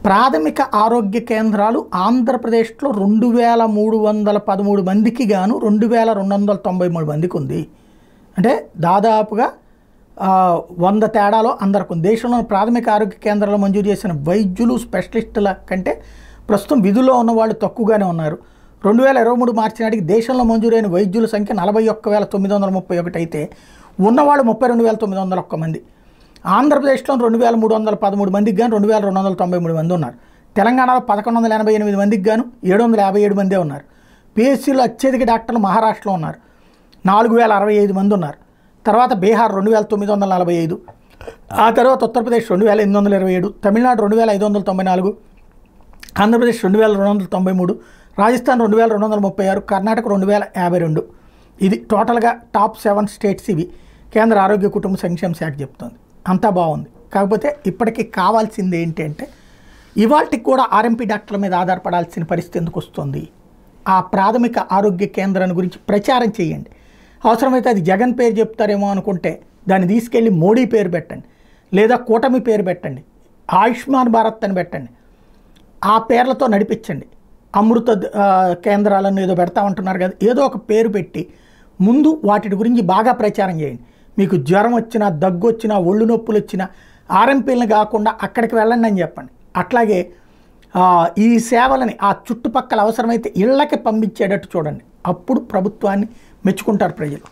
ప్రాథమిక ఆరోగ్య కేంద్రాలు ఆంధ్రప్రదేశ్లో 2313 మందికి గాను 2293 మందికి ఉంది. అంటే దాదాపుగా 100 తేడాలో అందరికి ఉంది. దేశంలోని ప్రాథమిక ఆరోగ్య కేంద్రాలు మంజూరు చేసిన వైద్యులు స్పెషలిస్టుల కంటే ప్రస్తుతం విధుల్లో ఉన్న వాళ్ళు తక్కువగానే ఉన్నారు. 2023 మార్చి నాటికి దేశంలో మంజూరైన వైద్యుల సంఖ్య 41,931 అయితే ఉన్నవాళ్ళు 32,901 మంది. ఆంధ్రప్రదేశ్లో 2313 మందికి గాను 2293 మంది ఉన్నారు. తెలంగాణలో 1188 మందికి గాను 757 మందే ఉన్నారు. పిహెచ్సిలో అత్యధిక డాక్టర్లు మహారాష్ట్రలో ఉన్నారు, 4065 మంది ఉన్నారు. తర్వాత బీహార్ 2945, ఆ తర్వాత ఉత్తరప్రదేశ్ 2827, తమిళనాడు 2594, ఆంధ్రప్రదేశ్ 2293, రాజస్థాన్ 2236, కర్ణాటక 2052. ఇది టోటల్గా టాప్ 7 స్టేట్స్ ఇవి. కేంద్ర ఆరోగ్య కుటుంబ సంక్షేమ శాఖ చెప్తుంది. అంతా బాగుంది. కాకపోతే ఇప్పటికీ కావాల్సింది ఏంటంటే ఇవాళకి కూడా ఆర్ఎంపీ డాక్టర్ల మీద ఆధారపడాల్సిన పరిస్థితి ఎందుకు వస్తుంది? ఆ ప్రాథమిక ఆరోగ్య కేంద్రాన్ని గురించి ప్రచారం చేయండి. అవసరమైతే అది జగన్ పేరు చెప్తారేమో అనుకుంటే దాన్ని తీసుకెళ్ళి మోడీ పేరు పెట్టండి, లేదా కూటమి పేరు పెట్టండి, ఆయుష్మాన్ భారత్ అని పెట్టండి. ఆ పేర్లతో నడిపించండి. అమృత కేంద్రాలను ఏదో పెడతా ఉంటున్నారు కదా, ఏదో ఒక పేరు పెట్టి ముందు వాటి గురించి బాగా ప్రచారం చేయండి. మీకు జ్వరం వచ్చినా, దగ్గు వచ్చినా, ఒళ్ళు నొప్పులు వచ్చినా ఆర్ఎంపీలను కాకుండా అక్కడికి వెళ్ళండి అని చెప్పండి. అట్లాగే ఈ సేవలని ఆ చుట్టుపక్కల అవసరమైతే ఇళ్ళకి పంపించేటట్టు చూడండి. అప్పుడు ప్రభుత్వాన్ని మెచ్చుకుంటారు ప్రజలు.